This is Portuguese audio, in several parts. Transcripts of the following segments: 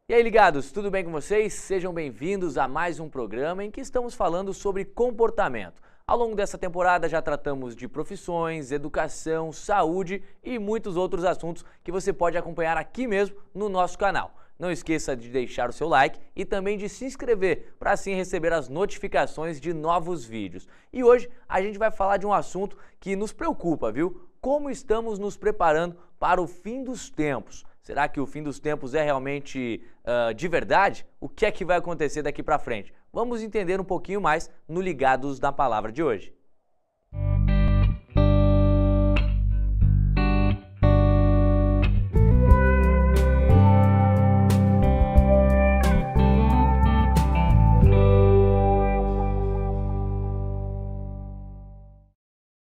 E aí, ligados, tudo bem com vocês? Sejam bem-vindos a mais um programa em que estamos falando sobre comportamento. Ao longo dessa temporada já tratamos de profissões, educação, saúde e muitos outros assuntos que você pode acompanhar aqui mesmo no nosso canal. Não esqueça de deixar o seu like e também de se inscrever para assim receber as notificações de novos vídeos. E hoje a gente vai falar de um assunto que nos preocupa, viu? Como estamos nos preparando para o fim dos tempos? Será que o fim dos tempos é realmente de verdade? O que é que vai acontecer daqui para frente? Vamos entender um pouquinho mais no Ligados na Palavra de hoje.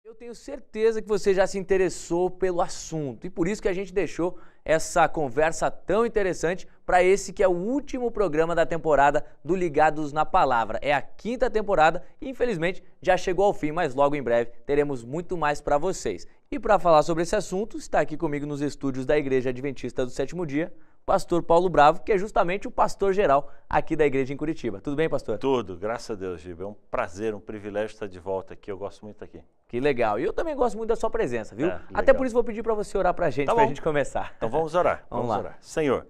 Eu tenho certeza que você já se interessou pelo assunto e por isso que a gente deixou essa conversa tão interessante para esse que é o último programa da temporada do Ligados na Palavra. É a 5ª temporada e infelizmente já chegou ao fim, mas logo em breve teremos muito mais para vocês. E para falar sobre esse assunto, está aqui comigo nos estúdios da Igreja Adventista do Sétimo Dia, pastor Paulo Bravo, que é justamente o pastor geral aqui da igreja em Curitiba. Tudo bem, pastor? Tudo, graças a Deus, Giba. É um prazer, um privilégio estar de volta aqui. Eu gosto muito aqui. Que legal. E eu também gosto muito da sua presença, viu? É, até por isso vou pedir para você orar para a gente, pra gente começar. Então vamos orar. Vamos lá. Orar. Senhor,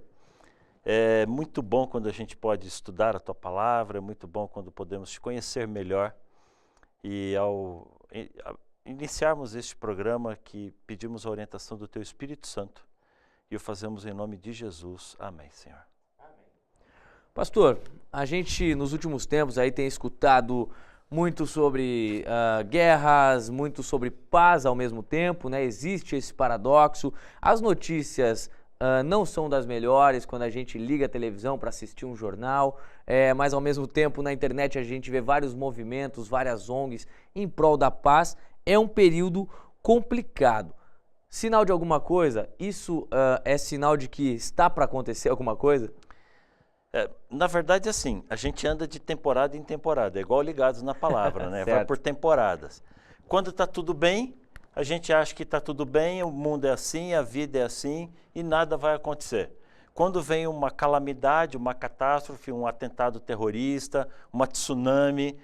é muito bom quando a gente pode estudar a Tua Palavra, é muito bom quando podemos te conhecer melhor. E ao iniciarmos este programa, que pedimos a orientação do Teu Espírito Santo, e o fazemos em nome de Jesus. Amém, Senhor. Amém. Pastor, a gente nos últimos tempos aí tem escutado muito sobre guerras, muito sobre paz ao mesmo tempo, né? Existe esse paradoxo. As notícias não são das melhores quando a gente liga a televisão para assistir um jornal, mas ao mesmo tempo na internet a gente vê vários movimentos, várias ONGs em prol da paz. É um período complicado. Sinal de alguma coisa? Isso é sinal de que está para acontecer alguma coisa? Na verdade, assim, a gente anda de temporada em temporada, é igual Ligados na Palavra, né? Vai por temporadas. Quando está tudo bem, a gente acha que está tudo bem, o mundo é assim, a vida é assim e nada vai acontecer. Quando vem uma calamidade, uma catástrofe, um atentado terrorista, uma tsunami,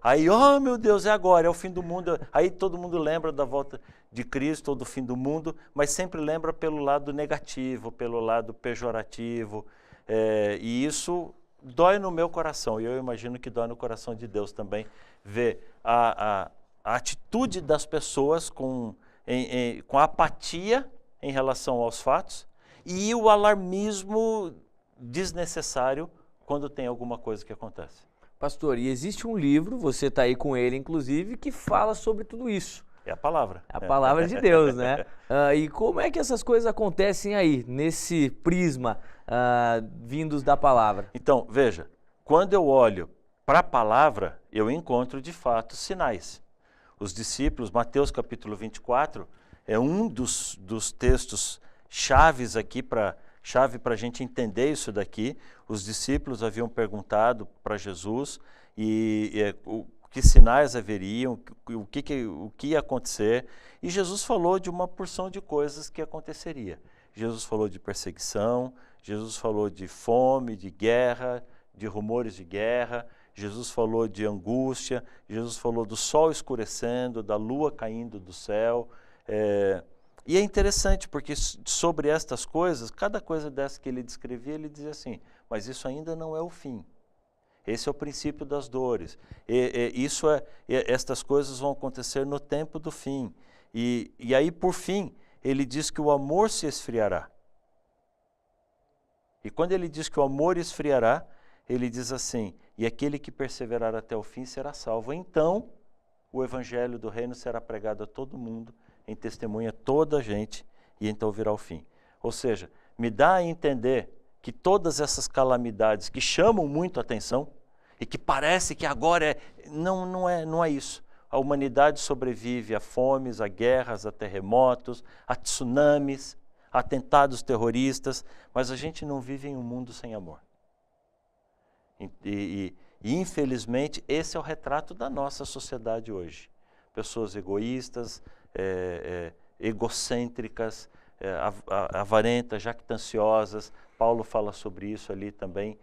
aí, oh meu Deus, é agora, é o fim do mundo. Aí todo mundo lembra da volta de Cristo ou do fim do mundo, mas sempre lembra pelo lado negativo, pelo lado pejorativo. E isso dói no meu coração, e eu imagino que dói no coração de Deus também, ver a atitude das pessoas com apatia em relação aos fatos e o alarmismo desnecessário quando tem alguma coisa que acontece. Pastor, e existe um livro, você está aí com ele inclusive, que fala sobre tudo isso. É a palavra. É a palavra de Deus, né? E como é que essas coisas acontecem aí, nesse prisma vindos da palavra? Então, veja, quando eu olho para a palavra, eu encontro de fato sinais. Os discípulos, Mateus capítulo 24, é um dos textos chaves aqui chave para a gente entender isso daqui. Os discípulos haviam perguntado para Jesus que sinais haveriam, o que ia acontecer, e Jesus falou de uma porção de coisas que aconteceria. Jesus falou de perseguição, Jesus falou de fome, de guerra, de rumores de guerra, Jesus falou de angústia, Jesus falou do sol escurecendo, da lua caindo do céu. E é interessante porque sobre estas coisas, cada coisa dessa que ele descrevia, ele dizia assim, mas isso ainda não é o fim. Esse é o princípio das dores. Estas coisas vão acontecer no tempo do fim. E aí, por fim, ele diz que o amor se esfriará. E quando ele diz que o amor esfriará, ele diz assim, e aquele que perseverar até o fim será salvo. Então, o evangelho do reino será pregado a todo mundo, em testemunha a toda a gente, e então virá o fim. Ou seja, me dá a entender que todas essas calamidades que chamam muito a atenção e que parece que agora não é isso. A humanidade sobrevive a fomes, a guerras, a terremotos, a tsunamis, a atentados terroristas, mas a gente não vive em um mundo sem amor. E infelizmente esse é o retrato da nossa sociedade hoje. Pessoas egoístas, egocêntricas, avarentas, jactanciosas, Paulo fala sobre isso ali também.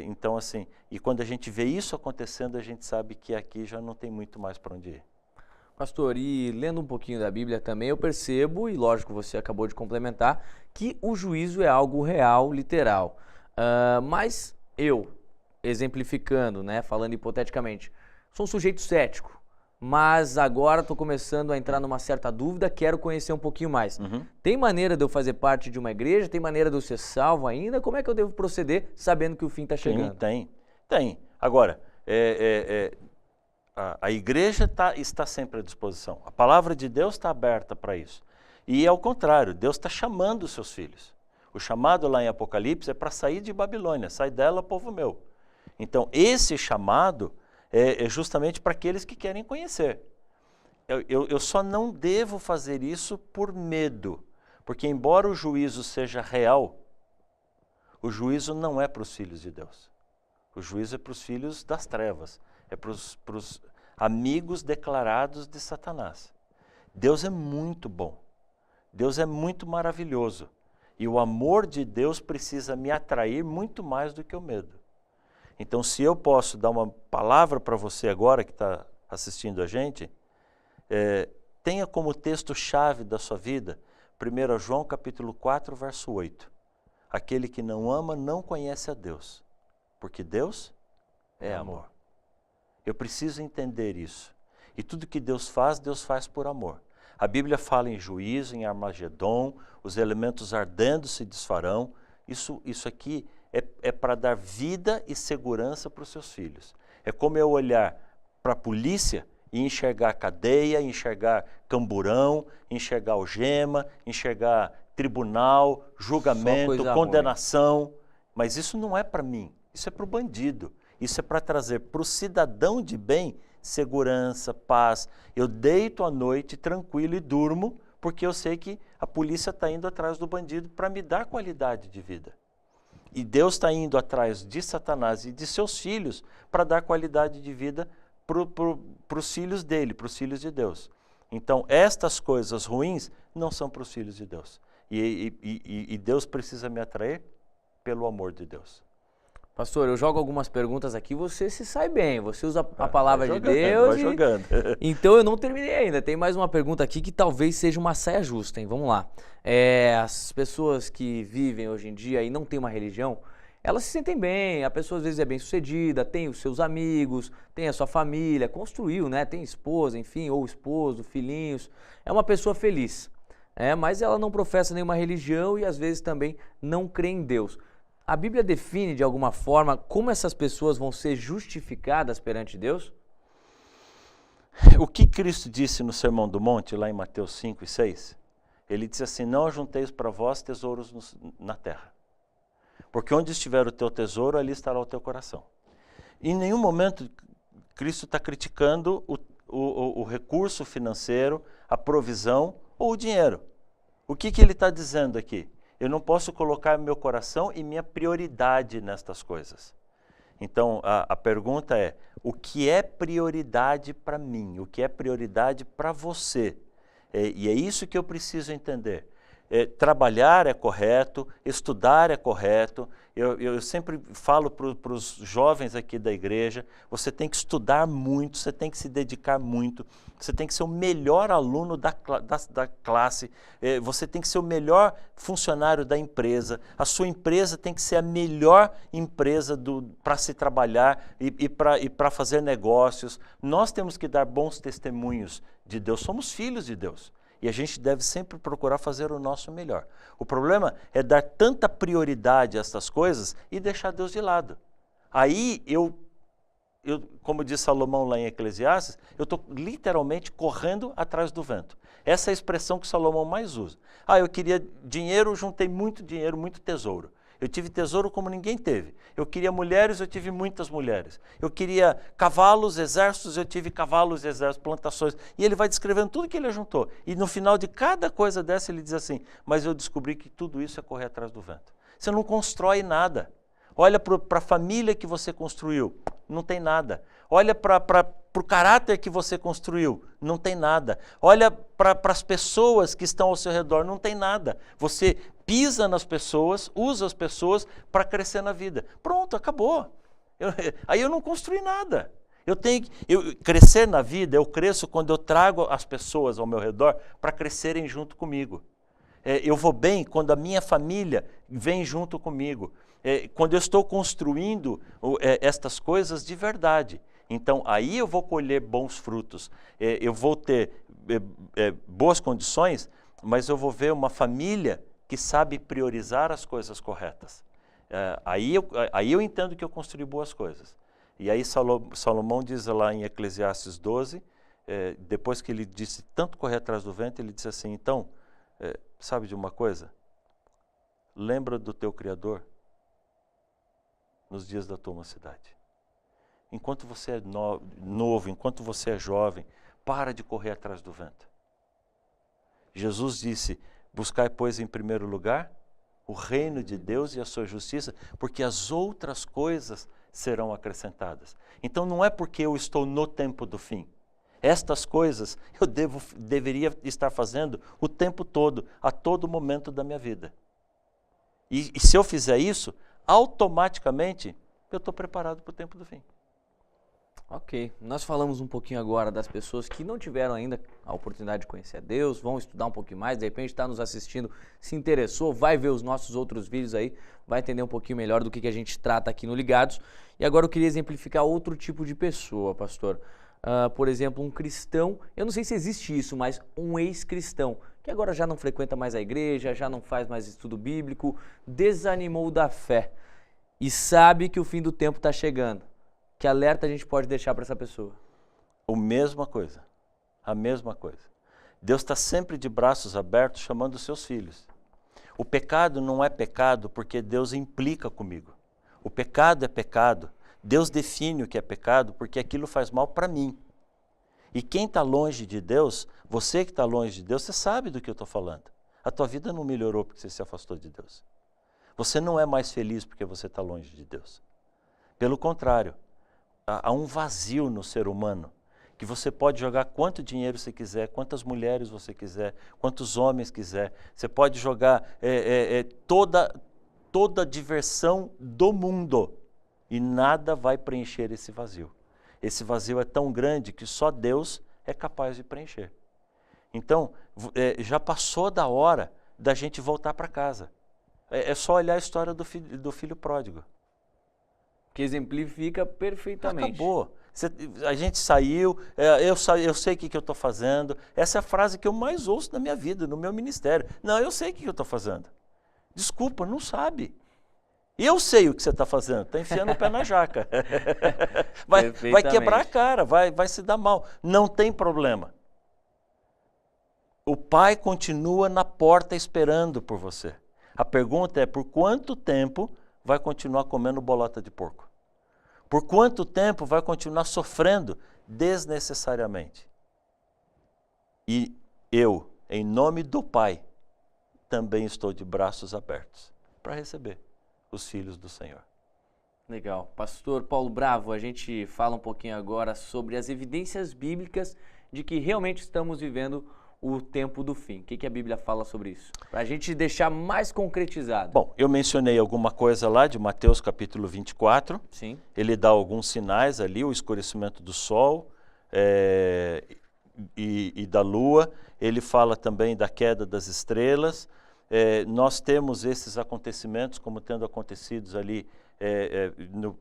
Então, assim, e quando a gente vê isso acontecendo, a gente sabe que aqui já não tem muito mais para onde ir. Pastor, e lendo um pouquinho da Bíblia também, eu percebo, e lógico você acabou de complementar, que o juízo é algo real, literal. Mas eu, exemplificando, né, falando hipoteticamente, sou um sujeito cético, mas agora estou começando a entrar numa certa dúvida, quero conhecer um pouquinho mais. Tem maneira de eu fazer parte de uma igreja? Tem maneira de eu ser salvo ainda? Como é que eu devo proceder sabendo que o fim está chegando? Tem. Agora, a igreja está sempre à disposição. A palavra de Deus está aberta para isso. E ao contrário, Deus está chamando os seus filhos. O chamado lá em Apocalipse é para sair de Babilônia, sai dela, povo meu. Então, esse chamado é justamente para aqueles que querem conhecer. Eu só não devo fazer isso por medo, porque embora o juízo seja real, o juízo não é para os filhos de Deus. O juízo é para os filhos das trevas, é para os amigos declarados de Satanás. Deus é muito bom, Deus é muito maravilhoso, e o amor de Deus precisa me atrair muito mais do que o medo. Então, se eu posso dar uma palavra para você agora que está assistindo a gente, tenha como texto-chave da sua vida 1 João capítulo 4, verso 8. Aquele que não ama não conhece a Deus, porque Deus é amor. Eu preciso entender isso. E tudo que Deus faz por amor. A Bíblia fala em juízo, em Armagedon, os elementos ardendo se desfarão. Isso aqui é para dar vida e segurança para os seus filhos. É como eu olhar para a polícia e enxergar cadeia, enxergar camburão, enxergar algema, enxergar tribunal, julgamento, condenação. Mas isso não é para mim, isso é para o bandido. Isso é para trazer para o cidadão de bem segurança, paz. Eu deito à noite tranquilo e durmo, porque eu sei que a polícia está indo atrás do bandido para me dar qualidade de vida. E Deus está indo atrás de Satanás e de seus filhos para dar qualidade de vida para os filhos dele, para os filhos de Deus. Então, estas coisas ruins não são para os filhos de Deus. E Deus precisa me atrair pelo amor de Deus. Pastor, eu jogo algumas perguntas aqui, você se sai bem, você usa a palavra de Deus. Vai jogando. Então eu não terminei ainda, tem mais uma pergunta aqui que talvez seja uma saia justa, hein? Vamos lá. As pessoas que vivem hoje em dia e não têm uma religião, elas se sentem bem, a pessoa às vezes é bem sucedida, tem os seus amigos, tem a sua família, construiu, né? Tem esposa, enfim, ou esposo, filhinhos, é uma pessoa feliz. Mas ela não professa nenhuma religião e às vezes também não crê em Deus. A Bíblia define de alguma forma como essas pessoas vão ser justificadas perante Deus? O que Cristo disse no Sermão do Monte, lá em Mateus 5 e 6, ele disse assim: não ajunteis para vós tesouros na terra, porque onde estiver o teu tesouro, ali estará o teu coração. Em nenhum momento Cristo está criticando o recurso financeiro, a provisão ou o dinheiro. O que ele está dizendo aqui? Eu não posso colocar meu coração e minha prioridade nestas coisas. Então, a pergunta é, o que é prioridade para mim? O que é prioridade para você? E é isso que eu preciso entender. Trabalhar é correto, estudar é correto. Eu sempre falo para os jovens aqui da igreja, você tem que estudar muito, você tem que se dedicar muito, você tem que ser o melhor aluno da classe, você tem que ser o melhor funcionário da empresa, a sua empresa tem que ser a melhor empresa para se trabalhar e para fazer negócios. Nós temos que dar bons testemunhos de Deus, somos filhos de Deus. E a gente deve sempre procurar fazer o nosso melhor. O problema é dar tanta prioridade a essas coisas e deixar Deus de lado. Aí como diz Salomão lá em Eclesiastes, eu estou literalmente correndo atrás do vento. Essa é a expressão que Salomão mais usa. Eu queria dinheiro, juntei muito dinheiro, muito tesouro. Eu tive tesouro como ninguém teve. Eu queria mulheres, eu tive muitas mulheres. Eu queria cavalos, exércitos, eu tive cavalos, exércitos, plantações. E ele vai descrevendo tudo que ele juntou. E no final de cada coisa dessa ele diz assim, mas eu descobri que tudo isso é correr atrás do vento. Você não constrói nada. Olha para a família que você construiu. não tem nada. Olha para o caráter que você construiu, não tem nada. Olha para as pessoas que estão ao seu redor, não tem nada. Você pisa nas pessoas, usa as pessoas para crescer na vida. Pronto, acabou. Aí eu não construí nada. Crescer na vida, eu cresço quando eu trago as pessoas ao meu redor para crescerem junto comigo. Eu vou bem quando a minha família vem junto comigo. Quando eu estou construindo estas coisas de verdade. Então, aí eu vou colher bons frutos. Eu vou ter boas condições, mas eu vou ver uma família que sabe priorizar as coisas corretas. Aí eu entendo que eu construí boas coisas. E aí Salomão diz lá em Eclesiastes 12, depois que ele disse tanto correr atrás do vento, ele disse assim, então, sabe de uma coisa? Lembra do teu Criador nos dias da tua mocidade. Enquanto você é novo, enquanto você é jovem, para de correr atrás do vento. Jesus disse, buscai, pois, em primeiro lugar o reino de Deus e a sua justiça, porque as outras coisas serão acrescentadas. Então não é porque eu estou no tempo do fim. Estas coisas eu deveria estar fazendo o tempo todo, a todo momento da minha vida. E se eu fizer isso, automaticamente eu estou preparado para o tempo do fim. Ok, nós falamos um pouquinho agora das pessoas que não tiveram ainda a oportunidade de conhecer a Deus, vão estudar um pouquinho mais, de repente está nos assistindo, se interessou, vai ver os nossos outros vídeos aí, vai entender um pouquinho melhor do que a gente trata aqui no Ligados. E agora eu queria exemplificar outro tipo de pessoa, pastor. Por exemplo, um cristão, eu não sei se existe isso, mas um ex-cristão, que agora já não frequenta mais a igreja, já não faz mais estudo bíblico, desanimou da fé e sabe que o fim do tempo está chegando. Que alerta a gente pode deixar para essa pessoa? A mesma coisa. Deus está sempre de braços abertos chamando os seus filhos. O pecado não é pecado porque Deus implica comigo. O pecado é pecado. Deus define o que é pecado porque aquilo faz mal para mim. E quem está longe de Deus, você que está longe de Deus, você sabe do que eu estou falando. A tua vida não melhorou porque você se afastou de Deus. Você não é mais feliz porque você está longe de Deus. Pelo contrário, há um vazio no ser humano, que você pode jogar quanto dinheiro você quiser, quantas mulheres você quiser, quantos homens quiser. Você pode jogar toda a diversão do mundo e nada vai preencher esse vazio. Esse vazio é tão grande que só Deus é capaz de preencher. Então, já passou da hora da gente voltar para casa. É só olhar a história do filho pródigo. Que exemplifica perfeitamente. Acabou. A gente saiu, eu sei o que eu estou fazendo. Essa é a frase que eu mais ouço na minha vida, no meu ministério. Não, eu sei o que eu estou fazendo. Desculpa, não sabe. Eu sei o que você está fazendo, está enfiando o pé na jaca. vai quebrar a cara, vai se dar mal. Não tem problema. O Pai continua na porta esperando por você. A pergunta é, por quanto tempo vai continuar comendo bolota de porco? Por quanto tempo vai continuar sofrendo desnecessariamente? E eu, em nome do Pai, também estou de braços abertos para receber os filhos do Senhor. Legal. Pastor Paulo Bravo, a gente fala um pouquinho agora sobre as evidências bíblicas de que realmente estamos vivendo o tempo do fim. O que a Bíblia fala sobre isso? Para a gente deixar mais concretizado. Bom, eu mencionei alguma coisa lá de Mateus capítulo 24. Sim. Ele dá alguns sinais ali, o escurecimento do sol e da lua. Ele fala também da queda das estrelas. Nós temos esses acontecimentos como tendo acontecido ali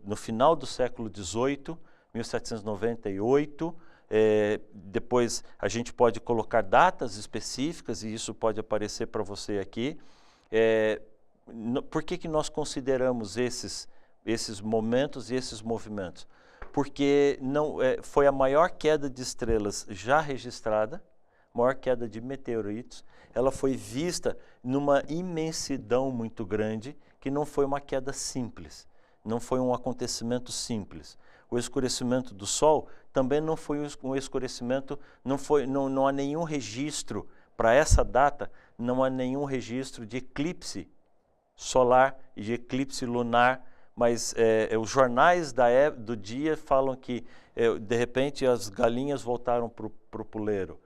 no final do século XVIII, 1798. Depois a gente pode colocar datas específicas e isso pode aparecer para você aqui. Por que nós consideramos esses momentos e esses movimentos? Porque foi a maior queda de estrelas já registrada, maior queda de meteoritos. Ela foi vista numa imensidão muito grande, que não foi uma queda simples, não foi um acontecimento simples. O escurecimento do Sol também não foi um escurecimento, não há nenhum registro, para essa data, não há nenhum registro de eclipse solar e de eclipse lunar mas os jornais do dia falam que, de repente, as galinhas voltaram para o puleiro,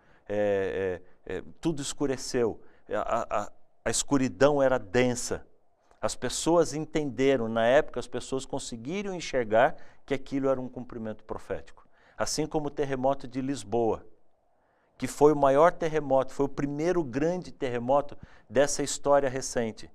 tudo escureceu, a escuridão era densa. As pessoas entenderam, na época as pessoas conseguiram enxergar que aquilo era um cumprimento profético. Assim como o terremoto de Lisboa, que foi o maior terremoto, foi o primeiro grande terremoto dessa história recente.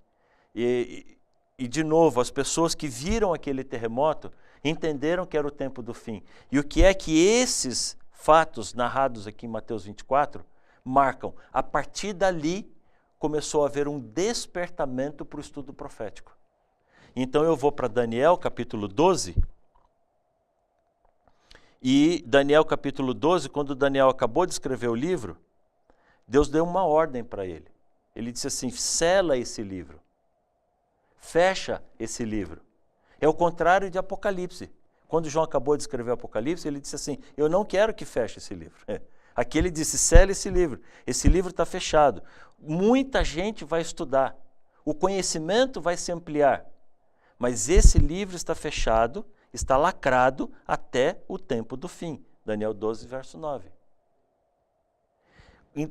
E de novo, as pessoas que viram aquele terremoto entenderam que era o tempo do fim. E o que é que esses fatos narrados aqui em Mateus 24 marcam? A partir dali começou a haver um despertamento para o estudo profético. Então eu vou para Daniel capítulo 12, e Daniel capítulo 12, quando Daniel acabou de escrever o livro, Deus deu uma ordem para ele. Ele disse assim: sela esse livro, fecha esse livro. É o contrário de Apocalipse. Quando João acabou de escrever Apocalipse, ele disse assim: eu não quero que feche esse livro. Aqui ele disse: sela esse livro está fechado. Muita gente vai estudar, o conhecimento vai se ampliar, mas esse livro está fechado, está lacrado até o tempo do fim. Daniel 12, verso 9.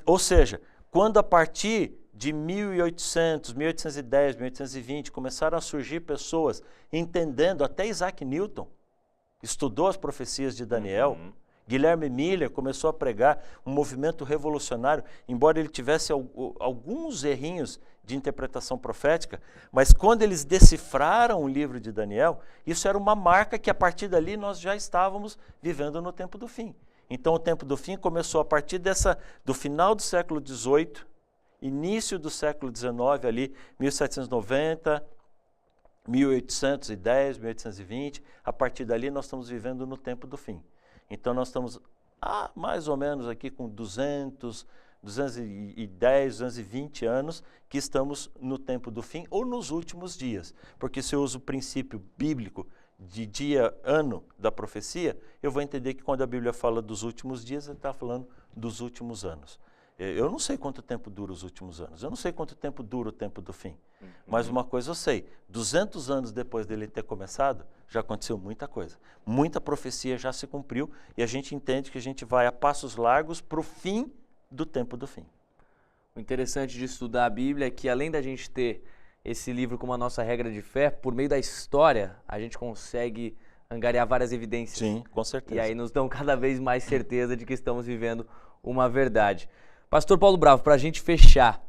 Ou seja, quando a partir de 1800, 1810, 1820, começaram a surgir pessoas entendendo, até Isaac Newton estudou as profecias de Daniel, Guilherme Miller começou a pregar um movimento revolucionário, embora ele tivesse alguns errinhos de interpretação profética, mas quando eles decifraram o livro de Daniel, isso era uma marca que a partir dali nós já estávamos vivendo no tempo do fim. Então o tempo do fim começou a partir do final do século XVIII, início do século XIX, ali 1790, 1810, 1820, a partir dali nós estamos vivendo no tempo do fim. Então nós estamos mais ou menos aqui com 210, 220 anos que estamos no tempo do fim ou nos últimos dias. Porque se eu uso o princípio bíblico de dia, ano da profecia, eu vou entender que quando a Bíblia fala dos últimos dias, ele está falando dos últimos anos. Eu não sei quanto tempo dura os últimos anos, eu não sei quanto tempo dura o tempo do fim. Mas uma coisa eu sei, 200 anos depois dele ter começado, já aconteceu muita coisa. Muita profecia já se cumpriu e a gente entende que a gente vai a passos largos para o fim do tempo do fim. O interessante de estudar a Bíblia é que, além da gente ter esse livro como a nossa regra de fé, por meio da história, a gente consegue angariar várias evidências. Sim, com certeza. E aí nos dão cada vez mais certeza de que estamos vivendo uma verdade. Pastor Paulo Bravo, para a gente fechar,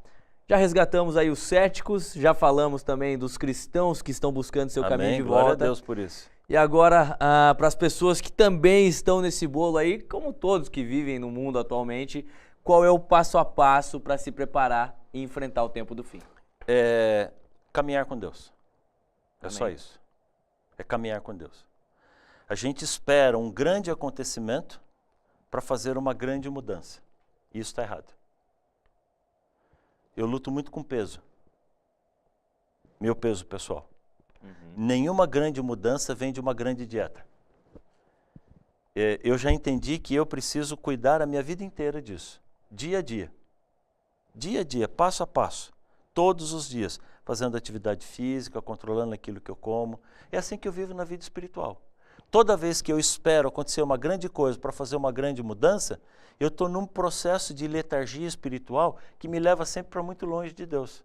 já resgatamos aí os céticos, já falamos também dos cristãos que estão buscando seu caminho de volta. Glória a Deus por isso. E agora, para as pessoas que também estão nesse bolo aí, como todos que vivem no mundo atualmente, qual é o passo a passo para se preparar e enfrentar o tempo do fim? Caminhar com Deus. É Amém. Só isso. É caminhar com Deus. A gente espera um grande acontecimento para fazer uma grande mudança. E isso está errado. Eu luto muito com peso. Meu peso pessoal. Nenhuma grande mudança vem de uma grande dieta. Eu já entendi que eu preciso cuidar a minha vida inteira disso. Dia a dia. Dia a dia, passo a passo. Todos os dias. Fazendo atividade física, controlando aquilo que eu como. É assim que eu vivo na vida espiritual. Toda vez que eu espero acontecer uma grande coisa para fazer uma grande mudança, eu estou num processo de letargia espiritual que me leva sempre para muito longe de Deus.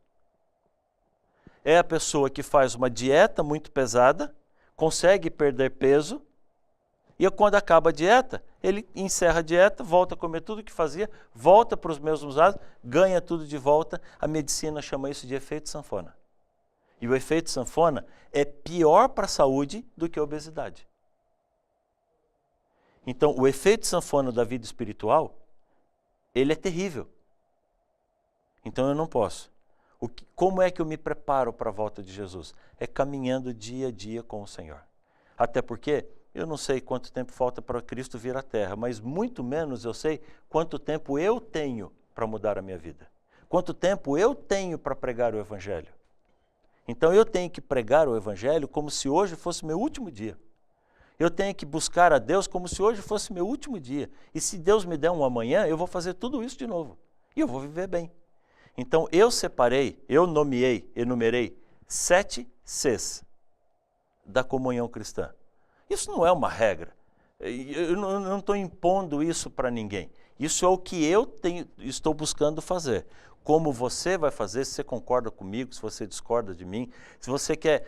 É a pessoa que faz uma dieta muito pesada, consegue perder peso, e quando acaba a dieta, ele encerra a dieta, volta a comer tudo o que fazia, volta para os mesmos hábitos, ganha tudo de volta. A medicina chama isso de efeito sanfona. E o efeito sanfona é pior para a saúde do que a obesidade. Então, o efeito sanfona da vida espiritual, ele é terrível. Então, eu não posso. Como é que eu me preparo para a volta de Jesus? É caminhando dia a dia com o Senhor. Até porque eu não sei quanto tempo falta para Cristo vir à Terra, mas muito menos eu sei quanto tempo eu tenho para mudar a minha vida. Quanto tempo eu tenho para pregar o Evangelho. Então, eu tenho que pregar o Evangelho como se hoje fosse meu último dia. Eu tenho que buscar a Deus como se hoje fosse meu último dia. E se Deus me der um amanhã, eu vou fazer tudo isso de novo. E eu vou viver bem. Então, eu separei, eu enumerei 7 Cs. da comunhão cristã. Isso não é uma regra. Eu não estou impondo isso para ninguém. Isso é o que estou buscando fazer. Como você vai fazer, se você concorda comigo, se você discorda de mim, se você quer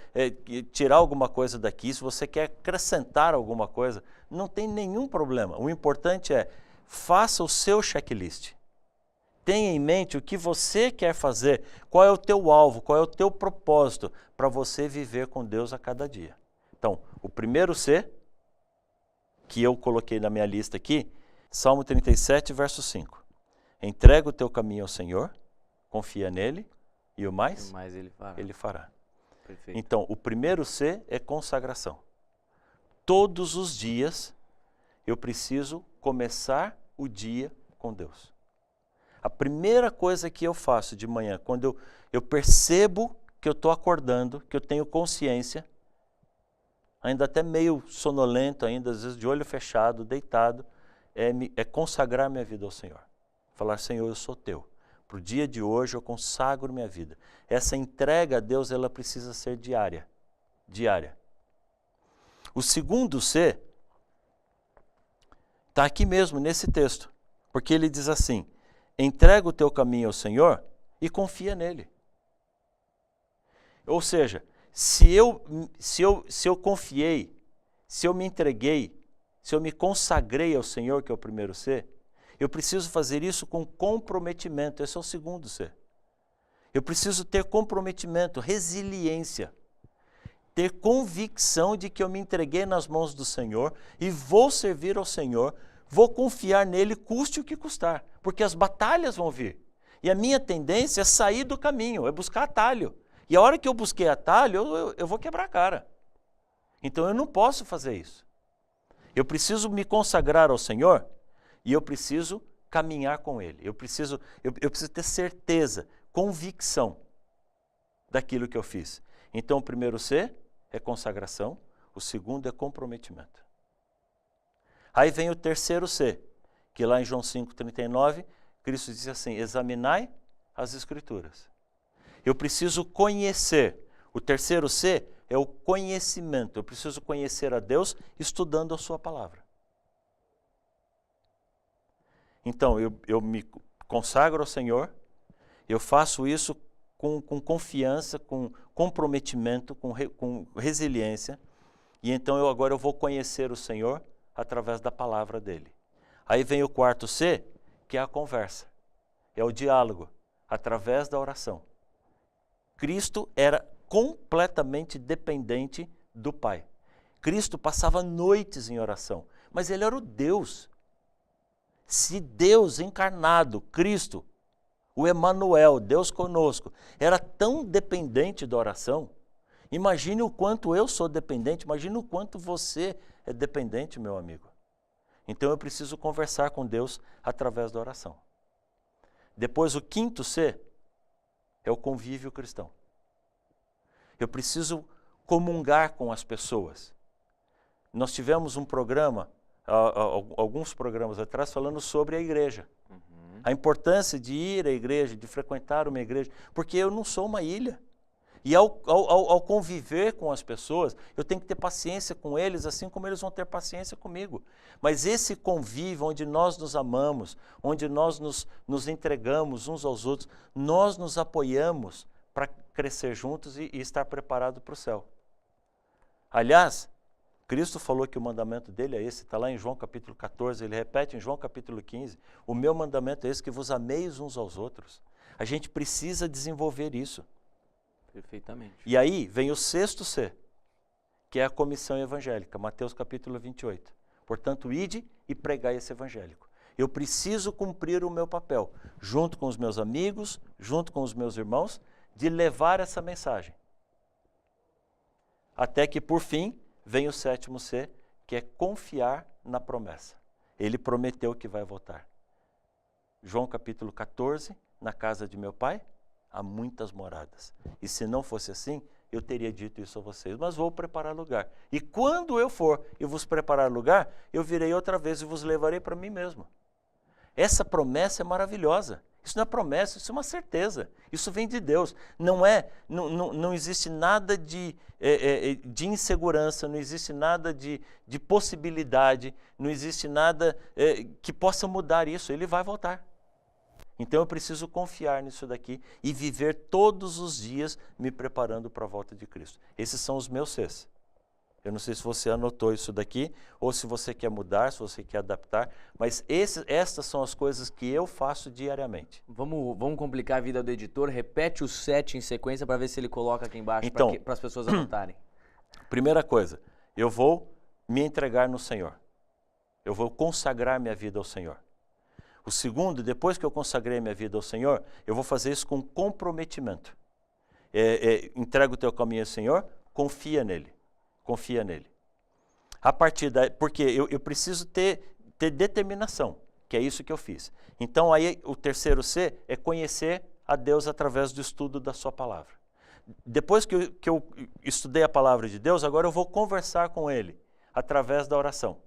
tirar alguma coisa daqui, se você quer acrescentar alguma coisa, não tem nenhum problema. O importante é, faça o seu checklist. Tenha em mente o que você quer fazer, qual é o teu alvo, qual é o teu propósito para você viver com Deus a cada dia. Então, o primeiro C, que eu coloquei na minha lista aqui, Salmo 37, verso 5. Entrega o teu caminho ao Senhor, confia nele, e o mais ele fará. Perfeito. Então, o primeiro C é consagração. Todos os dias eu preciso começar o dia com Deus. A primeira coisa que eu faço de manhã, quando eu percebo que eu estou acordando, que eu tenho consciência, ainda até meio sonolento, ainda às vezes de olho fechado, deitado, é consagrar minha vida ao Senhor. Falar, Senhor, eu sou teu. Para o dia de hoje eu consagro minha vida. Essa entrega a Deus, ela precisa ser diária. Diária. O segundo C está aqui mesmo, nesse texto. Porque ele diz assim, entrega o teu caminho ao Senhor e confia nele. Ou seja, se eu confiei, se eu me entreguei, se eu me consagrei ao Senhor, que é o primeiro C, eu preciso fazer isso com comprometimento. Esse é o segundo C. Eu preciso ter comprometimento, resiliência, ter convicção de que eu me entreguei nas mãos do Senhor e vou servir ao Senhor, vou confiar nele, custe o que custar, porque as batalhas vão vir. E a minha tendência é sair do caminho, é buscar atalho. E a hora que eu busquei atalho, eu vou quebrar a cara. Então eu não posso fazer isso. Eu preciso me consagrar ao Senhor e eu preciso caminhar com Ele. Eu preciso ter certeza, convicção daquilo que eu fiz. Então o primeiro C é consagração, o segundo é comprometimento. Aí vem o terceiro C, que lá em João 5,39, Cristo diz assim, examinai as Escrituras. Eu preciso conhecer. O terceiro C é o conhecimento. Eu preciso conhecer a Deus estudando a sua palavra. Então, eu me consagro ao Senhor, eu faço isso com confiança, com comprometimento, com resiliência, e então agora eu vou conhecer o Senhor através da palavra dele. Aí vem o quarto C, que é a conversa, é o diálogo, através da oração. Cristo era completamente dependente do Pai. Cristo passava noites em oração, mas ele era o Deus. Se Deus encarnado, Cristo, o Emanuel, Deus conosco, era tão dependente da oração, imagine o quanto eu sou dependente, imagine o quanto você é dependente, meu amigo. Então eu preciso conversar com Deus através da oração. Depois o quinto C é o convívio cristão. Eu preciso comungar com as pessoas. Nós tivemos um programa, alguns programas atrás, falando sobre a igreja. A importância de ir à igreja, de frequentar uma igreja, porque eu não sou uma ilha. E ao conviver com as pessoas, eu tenho que ter paciência com eles, assim como eles vão ter paciência comigo. Mas esse convívio, onde nós nos amamos, onde nós nos entregamos uns aos outros, nós nos apoiamos para crescer juntos e estar preparado para o céu. Aliás, Cristo falou que o mandamento dele é esse, está lá em João capítulo 14, ele repete em João capítulo 15, o meu mandamento é esse, que vos ameis uns aos outros. A gente precisa desenvolver isso. Perfeitamente. E aí vem o sexto C, que é a comissão evangélica, Mateus capítulo 28. Portanto, ide e pregai esse evangélico. Eu preciso cumprir o meu papel, junto com os meus amigos, junto com os meus irmãos, de levar essa mensagem. Até que, por fim, vem o sétimo C, que é confiar na promessa. Ele prometeu que vai voltar. João capítulo 14, na casa de meu pai, há muitas moradas. E se não fosse assim, eu teria dito isso a vocês, mas vou preparar lugar. E quando eu for e vos preparar lugar, eu virei outra vez e vos levarei para mim mesmo. Essa promessa é maravilhosa. Isso não é promessa, isso é uma certeza. Isso vem de Deus. Não existe nada de insegurança, não existe nada de possibilidade, não existe nada que possa mudar isso. Ele vai voltar. Então eu preciso confiar nisso daqui e viver todos os dias me preparando para a volta de Cristo. Esses são os meus Cs. Eu não sei se você anotou isso daqui, ou se você quer mudar, se você quer adaptar, mas estas são as coisas que eu faço diariamente. Vamos complicar a vida do editor, repete os 7 em sequência para ver se ele coloca aqui embaixo, então, para as pessoas anotarem. Primeira coisa, eu vou me entregar no Senhor. Eu vou consagrar minha vida ao Senhor. O segundo, depois que eu consagrei minha vida ao Senhor, eu vou fazer isso com comprometimento. Entrega o teu caminho ao Senhor, confia nele. Confia nele. A partir daí, porque eu preciso ter determinação, que é isso que eu fiz. Então aí o terceiro C é conhecer a Deus através do estudo da sua palavra. Depois que eu estudei a palavra de Deus, agora eu vou conversar com Ele através da oração.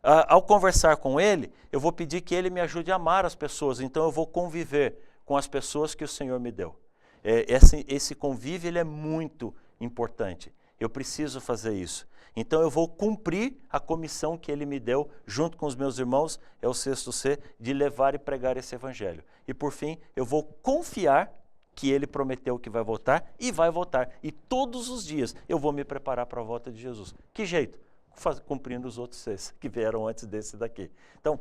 Ao conversar com Ele, eu vou pedir que Ele me ajude a amar as pessoas, então eu vou conviver com as pessoas que o Senhor me deu. Esse convívio ele é muito importante. Eu preciso fazer isso. Então eu vou cumprir a comissão que Ele me deu, junto com os meus irmãos, é o 6º C, de levar e pregar esse evangelho. E por fim, eu vou confiar que Ele prometeu que vai voltar e vai voltar. E todos os dias eu vou me preparar para a volta de Jesus. Que jeito? Cumprindo os outros Cs que vieram antes desse daqui. Então,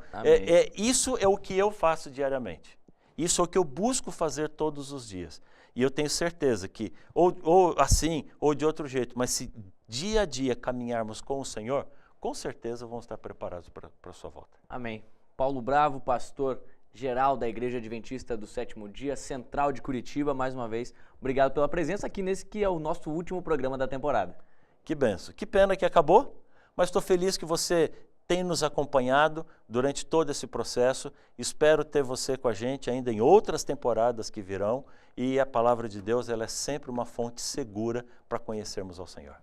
isso é o que eu faço diariamente. Isso é o que eu busco fazer todos os dias. E eu tenho certeza que, ou assim, ou de outro jeito, mas se dia a dia caminharmos com o Senhor, com certeza vamos estar preparados para a sua volta. Amém. Paulo Bravo, pastor geral da Igreja Adventista do Sétimo Dia, Central de Curitiba, mais uma vez, obrigado pela presença aqui nesse que é o nosso último programa da temporada. Que benção. Que pena que acabou, mas estou feliz que você tem nos acompanhado durante todo esse processo. Espero ter você com a gente ainda em outras temporadas que virão. E a palavra de Deus ela é sempre uma fonte segura para conhecermos ao Senhor.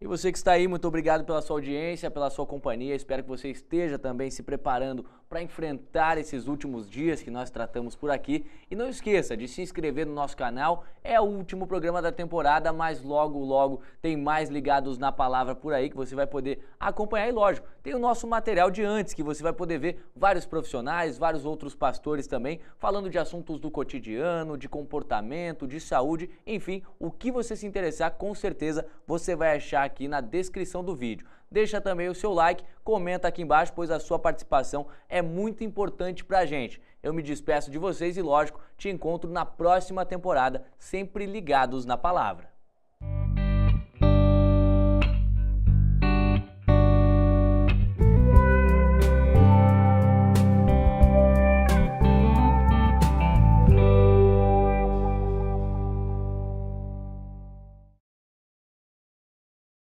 E você que está aí, muito obrigado pela sua audiência, pela sua companhia. Espero que você esteja também se preparando para enfrentar esses últimos dias que nós tratamos por aqui. E não esqueça de se inscrever no nosso canal. É o último programa da temporada, mas logo, logo tem mais ligados na palavra por aí que você vai poder acompanhar. E lógico, tem o nosso material de antes, que você vai poder ver vários profissionais, vários outros pastores também, falando de assuntos do cotidiano, de comportamento, de saúde, enfim, o que você se interessar, com certeza você vai achar aqui na descrição do vídeo. Deixa também o seu like, comenta aqui embaixo, pois a sua participação é muito importante pra gente. Eu me despeço de vocês e, lógico, te encontro na próxima temporada, sempre ligados na palavra.